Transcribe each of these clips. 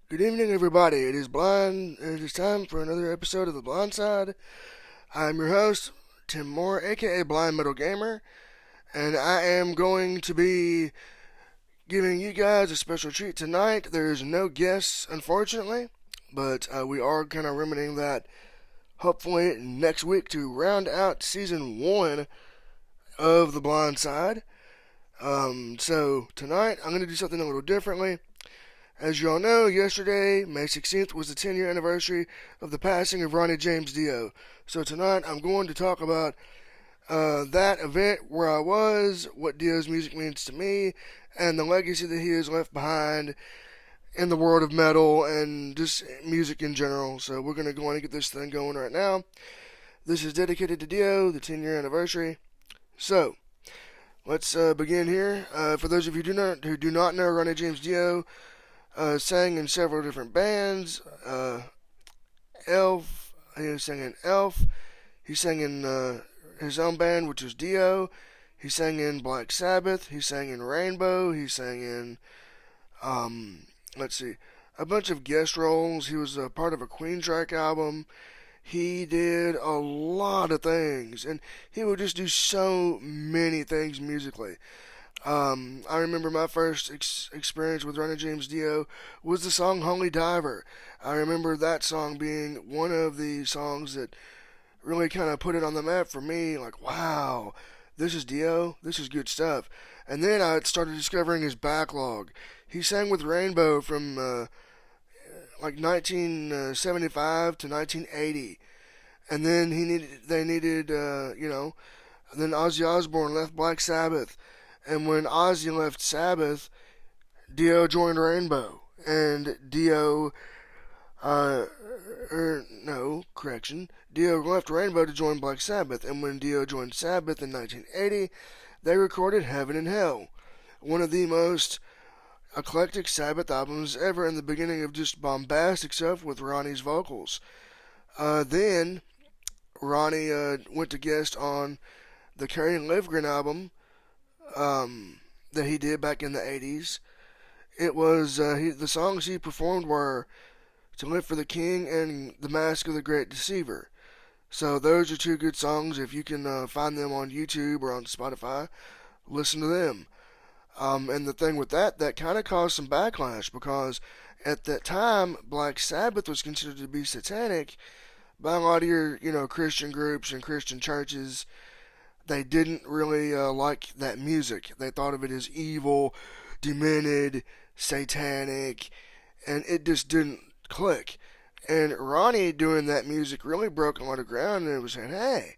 Good evening, everybody. It is time for another episode of The Blind Side. I'm your host, Tim Moore, aka Blind Metal Gamer, and I am going to be giving you guys a special treat tonight. There's no guests, unfortunately, but we are kind of remedying that hopefully next week to round out season one of The Blind Side. So tonight I'm going to do something a little differently. As you all know, yesterday, May 16th, was the 10-year anniversary of the passing of Ronnie James Dio. So tonight, I'm going to talk about that event, where I was, what Dio's music means to me, and the legacy that he has left behind in the world of metal and just music in general. So we're going to go on and get this thing going right now. This is dedicated to Dio, the 10-year anniversary. So, let's begin here. For those of you who do not know Ronnie James Dio, sang in several different bands. Elf, he sang in Elf. He sang in his own band, which was Dio. He sang in Black Sabbath. He sang in Rainbow. He sang in, let's see, a bunch of guest roles. He was a part of a Queensryche album. He did a lot of things, and he would just do so many things musically. I remember my first experience with Ronnie James Dio was the song Holy Diver. I remember that song being one of the songs that really kind of put it on the map for me. Like, wow, this is Dio. This is good stuff. And then I started discovering his backlog. He sang with Rainbow from like 1975 to 1980. And then they needed, then Ozzy Osbourne left Black Sabbath. And when Ozzy left Sabbath, Dio joined Rainbow. And Dio, no, correction. Dio left Rainbow to join Black Sabbath. And when Dio joined Sabbath in 1980, they recorded Heaven and Hell, one of the most eclectic Sabbath albums ever, in the beginning of just bombastic stuff with Ronnie's vocals. Then Ronnie went to guest on the Kerry Livgren album, that he did back in the 80s. It was the songs he performed were "To Live for the King" and "The Mask of the Great Deceiver." So those are two good songs. If you can find them on YouTube or on Spotify, listen to them. And the thing with that kind of caused some backlash, because at that time Black Sabbath was considered to be satanic by a lot of your Christian groups and Christian churches. They didn't really like that music. They thought of it as evil, demented, satanic, and it just didn't click. And Ronnie doing that music really broke a lot of ground, and it was saying, hey,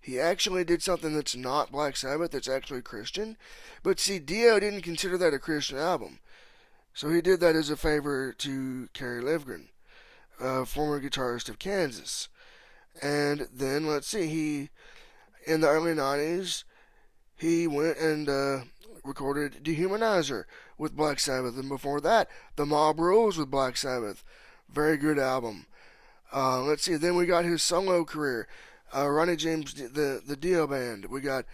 he actually did something that's not Black Sabbath, that's actually Christian. But see, Dio didn't consider that a Christian album. So he did that as a favor to Kerry Livgren, former guitarist of Kansas. And then, let's see, in the early 90s, he went and recorded Dehumanizer with Black Sabbath. And before that, The Mob Rules with Black Sabbath. Very good album. Let's see, then we got his solo career. Ronnie James, the Dio Band. We got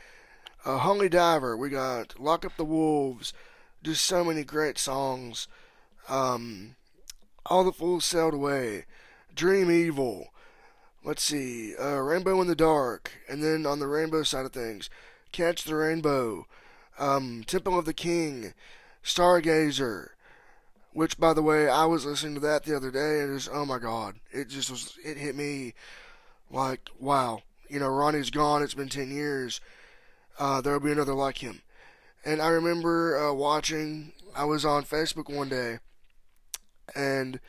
Holy Diver. We got Lock Up the Wolves. Just so many great songs. All the Fools Sailed Away. Dream Evil. Let's see, Rainbow in the Dark, and then on the Rainbow side of things, Catch the Rainbow, Temple of the King, Stargazer, which, by the way, I was listening to that the other day, and just, oh my god, it hit me like, wow, Ronnie's gone, it's been 10 years, there'll be another like him. And I remember I was on Facebook one day, and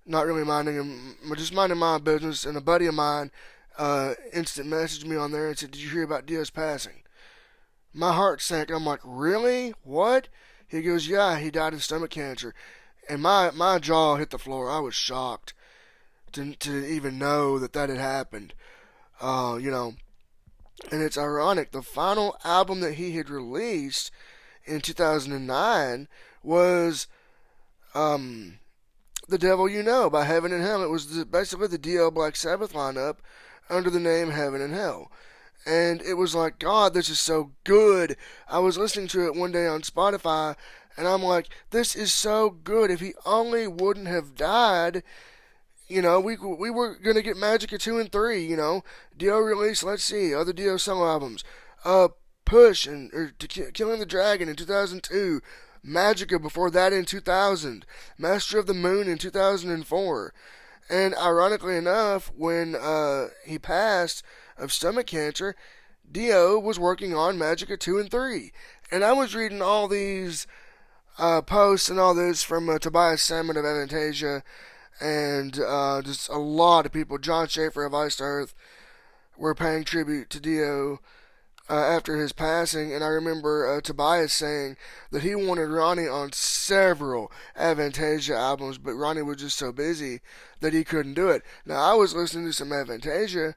not really minding him, just minding my business, and a buddy of mine instant messaged me on there and said, "Did you hear about Dio's passing?" My heart sank. I'm like, really? What? He goes, "Yeah, he died of stomach cancer." And my jaw hit the floor. I was shocked to even know that had happened. And it's ironic. The final album that he had released in 2009 was The Devil You Know by Heaven and Hell. It was basically the Dio Black Sabbath lineup under the name Heaven and Hell. And it was like, God, this is so good. I was listening to it one day on Spotify, And I'm like, this is so good. If he only wouldn't have died, we were gonna get Magic at 2 and 3. Dio released, let's see, other Dio solo albums. Push and Killing the Dragon in 2002. Magica before that in 2000. Master of the Moon in 2004. And ironically enough, when he passed of stomach cancer, Dio was working on Magica 2 and 3. And I was reading all these posts and all this from Tobias Salmon of Avantasia, and just a lot of people, John Schaefer of Iced Earth, were paying tribute to Dio after his passing. And I remember Tobias saying that he wanted Ronnie on several Avantasia albums, but Ronnie was just so busy that he couldn't do it. Now, I was listening to some Avantasia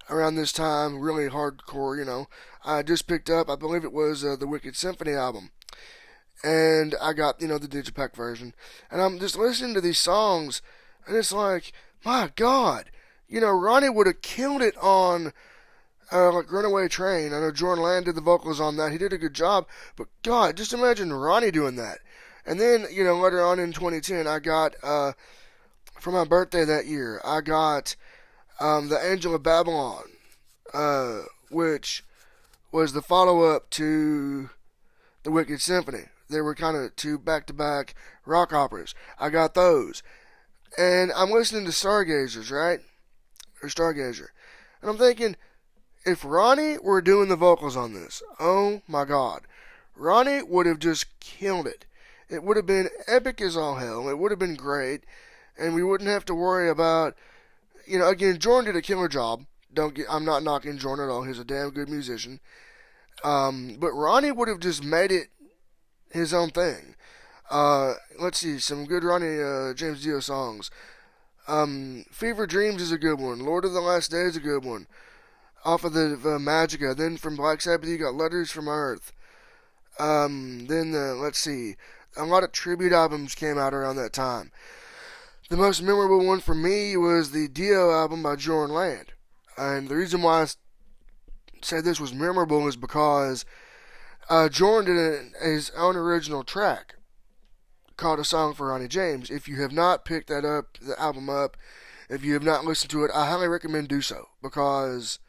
around this time, really hardcore. I just picked up, I believe it was the Wicked Symphony album. And I got, the Digipack version. And I'm just listening to these songs, and it's like, my God, Ronnie would have killed it on like Runaway Train. I know Jordan Land did the vocals on that. He did a good job. But God, just imagine Ronnie doing that. And then, later on in 2010, I got, for my birthday that year, I got The Angel of Babylon, which was the follow-up to The Wicked Symphony. They were kind of two back-to-back rock operas. I got those. And I'm listening to Stargazers, right? Or Stargazer. And I'm thinking, if Ronnie were doing the vocals on this, oh my God, Ronnie would have just killed it. It would have been epic as all hell. It would have been great. And we wouldn't have to worry about, again, Jordan did a killer job. I'm not knocking Jordan at all. He's a damn good musician. But Ronnie would have just made it his own thing. Let's see, some good Ronnie James Dio songs. Fever Dreams is a good one. Lord of the Last Day is a good one. Off of the Magica. Then from Black Sabbath, you got Letters from Earth. Let's see, a lot of tribute albums came out around that time. The most memorable one for me was the Dio album by Jordan Land. And the reason why I say this was memorable is because Jordan did his own original track called A Song for Ronnie James. If you have not picked the album up, if you have not listened to it, I highly recommend do so, because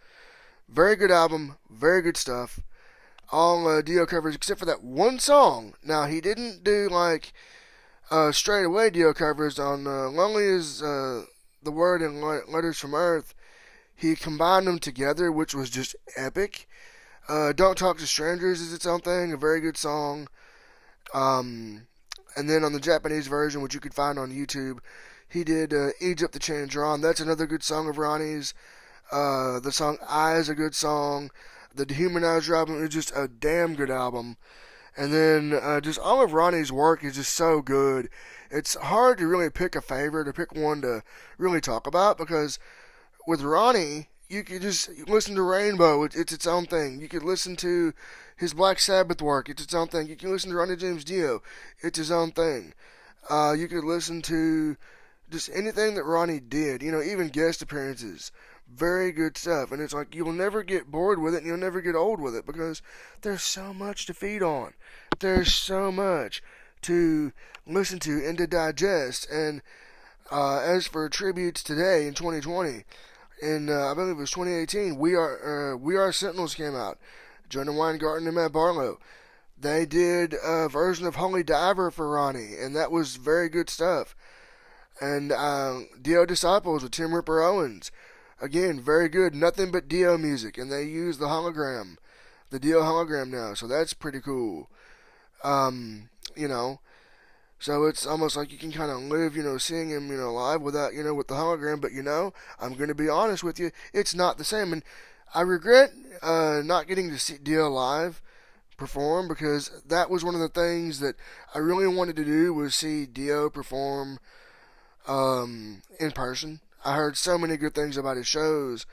very good album, very good stuff. All Dio covers except for that one song. Now, he didn't do like straight away Dio covers on Lonely is the Word and Letters from Earth. He combined them together, which was just epic. Don't Talk to Strangers is its own thing, a very good song. And then on the Japanese version, which you could find on YouTube, he did Egypt the Chandron. That's another good song of Ronnie's. The song I is a good song. The Dehumanizer album is just a damn good album. And then just all of Ronnie's work is just so good. It's hard to really pick a favorite or pick one to really talk about, because with Ronnie, you could just listen to Rainbow. It's its own thing. You could listen to his Black Sabbath work. It's its own thing. You can listen to Ronnie James Dio. It's his own thing. You could listen to just anything that Ronnie did. Even guest appearances. Very good stuff. And it's like you'll never get bored with it, and you'll never get old with it, because there's so much to feed on. There's so much to listen to and to digest. And as for tributes today in 2020, in I believe it was 2018, We Are Sentinels came out. Jonah Weingarten and Matt Barlow. They did a version of Holy Diver for Ronnie, and that was very good stuff. And Dio Disciples with Tim Ripper Owens. Again, very good. Nothing but Dio music, and they use the Dio hologram now, so that's pretty cool. So it's almost like you can kind of live, seeing him, live without, with the hologram. But, I'm going to be honest with you, it's not the same. And I regret not getting to see Dio live perform, because that was one of the things that I really wanted to do, was see Dio perform in person. I heard so many good things about his shows,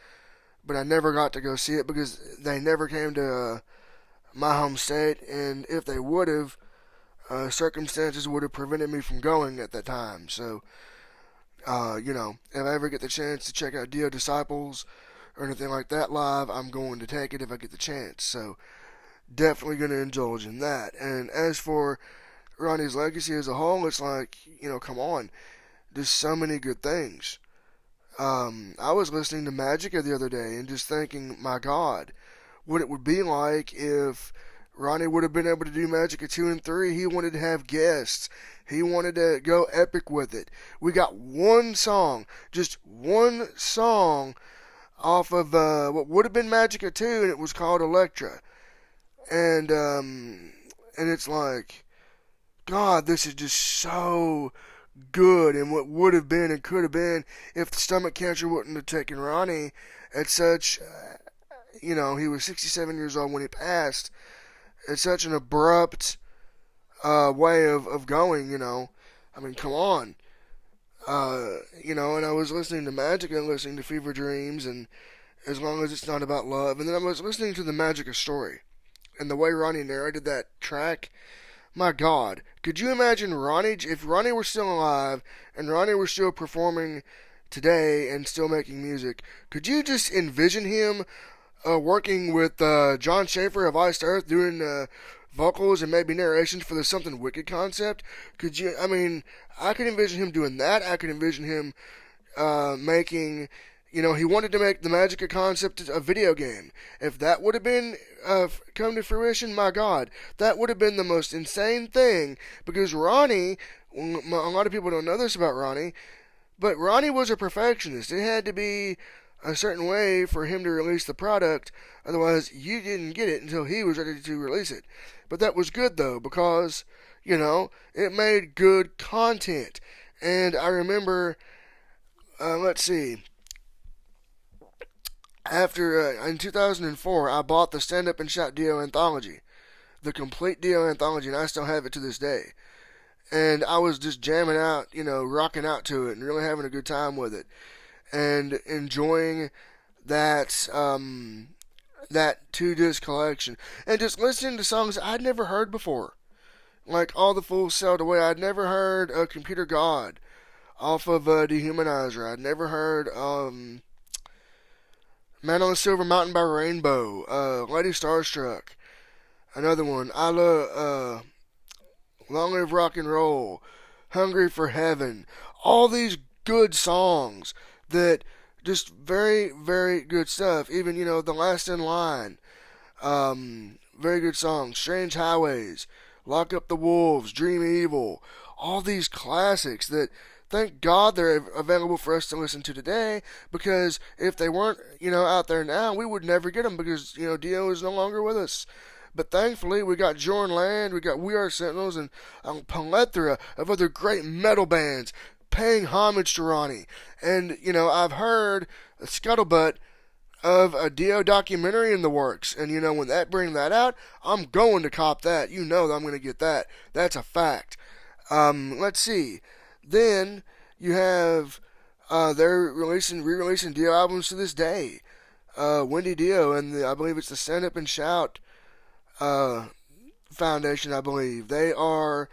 but I never got to go see it because they never came to my home state, and if they would have, circumstances would have prevented me from going at that time. So, if I ever get the chance to check out Dio Disciples or anything like that live, I'm going to take it if I get the chance. So, definitely going to indulge in that. And as for Ronnie's legacy as a whole, it's like, come on, there's so many good things. I was listening to Magica the other day and just thinking, my God, what it would be like if Ronnie would have been able to do Magica 2 and 3. He wanted to have guests. He wanted to go epic with it. We got one song, just one song off of what would have been Magica 2, and it was called Electra. And it's like, God, this is just so good, and what would have been and could have been if the stomach cancer wouldn't have taken Ronnie at such, he was 67 years old when he passed, at such an abrupt way of going, I mean, come on. And I was listening to Magic and listening to Fever Dreams, and As Long as It's Not About Love, and then I was listening to the Magica story, and the way Ronnie narrated that track. My God, could you imagine Ronnie, if Ronnie were still alive and Ronnie were still performing today and still making music, could you just envision him working with John Schaefer of Iced Earth doing vocals and maybe narrations for the Something Wicked concept? I could envision him doing that. I could envision him making, he wanted to make the Magica concept a video game. If that would have been come to fruition, my God, that would have been the most insane thing. Because Ronnie, a lot of people don't know this about Ronnie, but Ronnie was a perfectionist. It had to be a certain way for him to release the product. Otherwise, you didn't get it until he was ready to release it. But that was good, though, because, it made good content. And I remember, let's see, in 2004, I bought the Stand Up and Shout Dio anthology, the complete Dio anthology, and I still have it to this day. And I was just jamming out, rocking out to it, and really having a good time with it, and enjoying that that 2-disc collection, and just listening to songs I'd never heard before, like All the Fools Sailed Away. I'd never heard Computer God off of Dehumanizer. I'd never heard Man on the Silver Mountain by Rainbow, Lady Starstruck, another one. I love Long Live Rock and Roll, Hungry for Heaven. All these good songs that just very, very good stuff. Even, The Last in Line, very good songs. Strange Highways, Lock Up the Wolves, Dream Evil. All these classics that, thank God, they're available for us to listen to today, because if they weren't, out there now, we would never get them, because, Dio is no longer with us. But thankfully, we got Jorn Land, we got We Are Sentinels, and a plethora of other great metal bands paying homage to Ronnie. And, I've heard a scuttlebutt of a Dio documentary in the works. And, when they bring that out, I'm going to cop that. That I'm going to get that. That's a fact. Let's see. Then you have they're re-releasing Dio albums to this day. Wendy Dio and I believe it's the Stand Up and Shout Foundation. I believe they are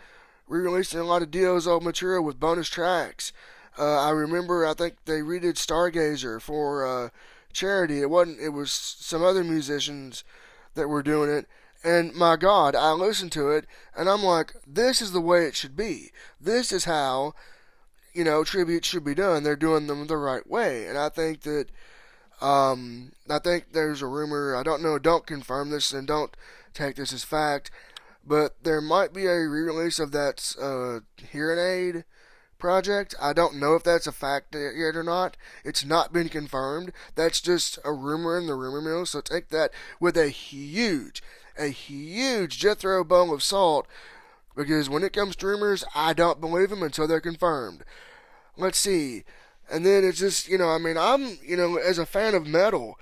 re-releasing a lot of Dio's old material with bonus tracks. I remember, I think they redid Stargazer for charity. It was some other musicians that were doing it. And my God, I listened to it, and I'm like, this is the way it should be. This is how, tributes should be done. They're doing them the right way. And I think that, I think there's a rumor, I don't know, don't confirm this and don't take this as fact, but there might be a re-release of that hearing aid project. I don't know if that's a fact yet or not. It's not been confirmed. That's just a rumor in the rumor mill, so take that with a huge Jethro bowl of salt, because when it comes to rumors, I don't believe them until they're confirmed. Let's see. And then it's just, I'm, as a fan of metal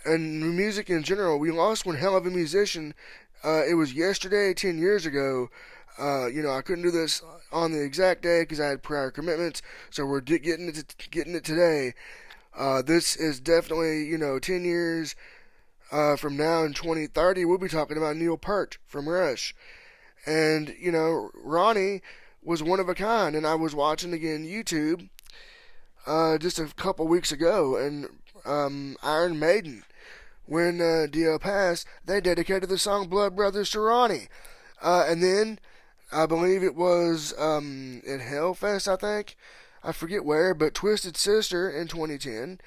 and music in general, we lost one hell of a musician. It was yesterday, 10 years ago. I couldn't do this on the exact day because I had prior commitments, so we're getting it today. This is definitely, 10 years from now in 2030, we'll be talking about Neil Peart from Rush. And, Ronnie was one of a kind, and I was watching again YouTube just a couple weeks ago, and Iron Maiden, when Dio passed, they dedicated the song Blood Brothers to Ronnie. And then I believe it was in Hellfest, I think. I forget where, but Twisted Sister in 2010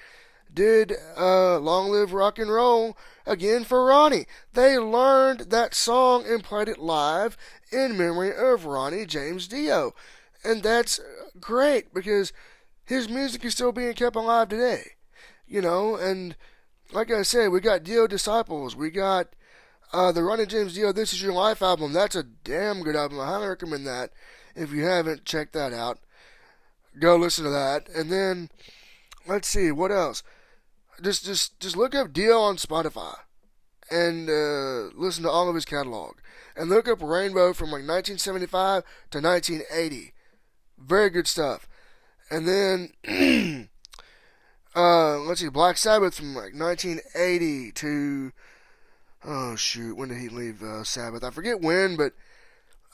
did Long Live Rock and Roll again for Ronnie. They learned that song and played it live in memory of Ronnie James Dio. And that's great because his music is still being kept alive today. And like I said, we got Dio Disciples. We got the Ronnie James Dio This Is Your Life album. That's a damn good album. I highly recommend that. If you haven't checked that out, go listen to that. And then, let's see, what else? Just look up Dio on Spotify and listen to all of his catalog. And look up Rainbow from like 1975 to 1980. Very good stuff. And then, let's see, Black Sabbath from like 1980 to, oh shoot, when did he leave Sabbath? I forget when, but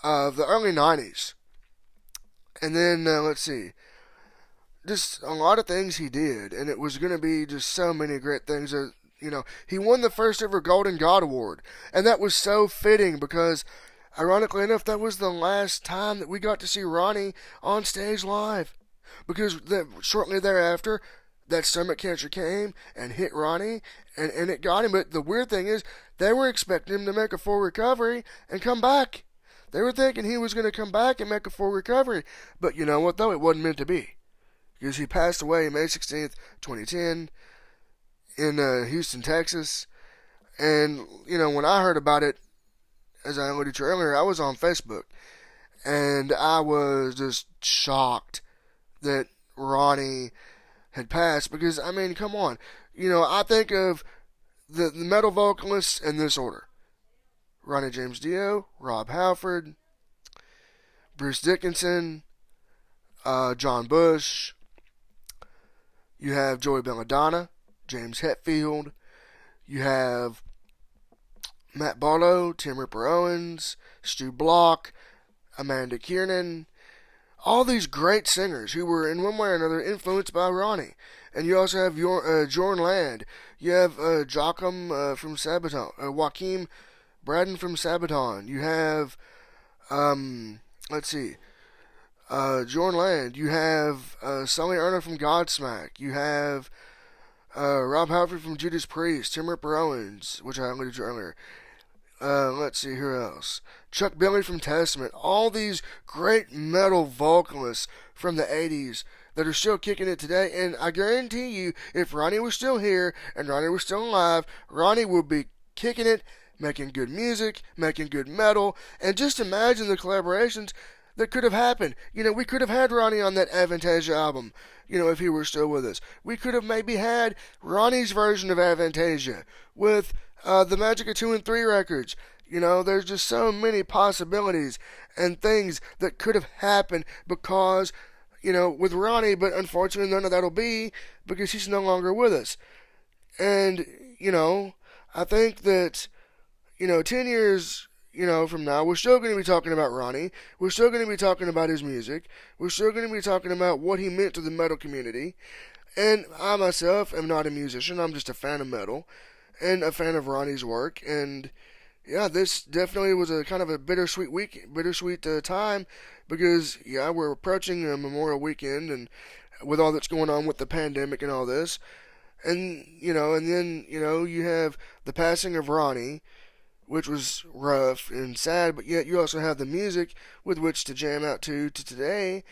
the early 90s. And then, let's see, just a lot of things he did, and it was going to be just so many great things. He won the first ever Golden God Award, and that was so fitting because, ironically enough, that was the last time that we got to see Ronnie on stage live. Because shortly thereafter, that stomach cancer came and hit Ronnie, and it got him. But the weird thing is, they were expecting him to make a full recovery and come back. They were thinking he was going to come back and make a full recovery. But you know what, though? It wasn't meant to be. Because he passed away May 16th, 2010, in Houston, Texas. And, when I heard about it, as I alluded to earlier, I was on Facebook. And I was just shocked that Ronnie had passed. Because, I mean, come on. I think of the metal vocalists in this order: Ronnie James Dio, Rob Halford, Bruce Dickinson, John Bush. You have Joey Belladonna, James Hetfield. You have Matt Barlow, Tim Ripper Owens, Stu Block, Amanda Kiernan. All these great singers who were in one way or another influenced by Ronnie. And you also have Jorn Land. You have Joachim from Sabaton, Joachim Braden from Sabaton. You have, let's see, Jorn Land. You have Sully Erna from Godsmack. You have Rob Halford from Judas Priest. Tim Ripper Owens, which I alluded to earlier. Let's see, who else? Chuck Billy from Testament. All these great metal vocalists from the 80s that are still kicking it today. And I guarantee you, if Ronnie was still here and Ronnie was still alive, Ronnie would be kicking it, making good music, making good metal. And just imagine the collaborations that could have happened. We could have had Ronnie on that Avantasia album, if he were still with us. We could have maybe had Ronnie's version of Avantasia with the Magic of 2 and 3 records. There's just so many possibilities and things that could have happened because, with Ronnie, but unfortunately none of that'll be because he's no longer with us. And, I think that, 10 years, from now, we're still going to be talking about Ronnie. We're still going to be talking about his music. We're still going to be talking about what he meant to the metal community. And I myself am not a musician. I'm just a fan of metal and a fan of Ronnie's work. And yeah, this definitely was a kind of a bittersweet time because, yeah, we're approaching a Memorial Weekend and with all that's going on with the pandemic and all this. And, then, you have the passing of Ronnie, which was rough and sad, but yet you also have the music with which to jam out to today,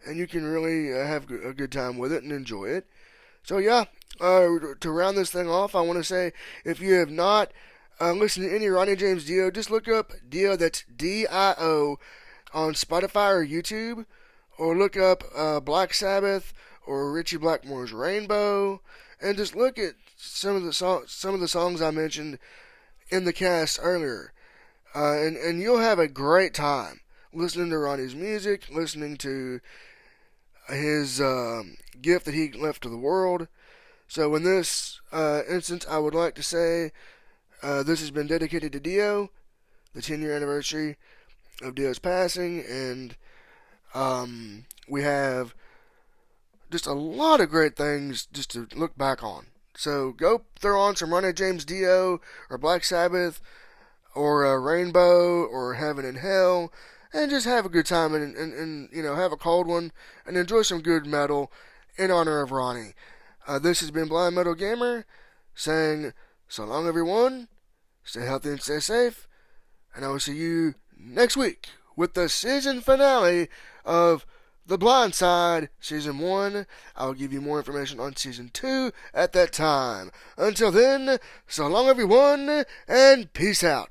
and you can really have a good time with it and enjoy it. So yeah, to round this thing off, I want to say, if you have not listened to any Ronnie James Dio, just look up Dio, that's D-I-O, on Spotify or YouTube, or look up Black Sabbath or Ritchie Blackmore's Rainbow, and just look at some of the songs I mentioned in the cast earlier, and you'll have a great time listening to Ronnie's music, listening to his gift that he left to the world. So in this instance, I would like to say this has been dedicated to Dio, the 10-year anniversary of Dio's passing, and we have just a lot of great things just to look back on. So go throw on some Ronnie James Dio or Black Sabbath or Rainbow or Heaven and Hell and just have a good time and have a cold one and enjoy some good metal in honor of Ronnie. This has been Blind Metal Gamer saying so long, everyone. Stay healthy and stay safe, and I will see you next week with the season finale of The Blind Side Season 1. I will give you more information on Season 2 at that time. Until then, so long, everyone, and peace out.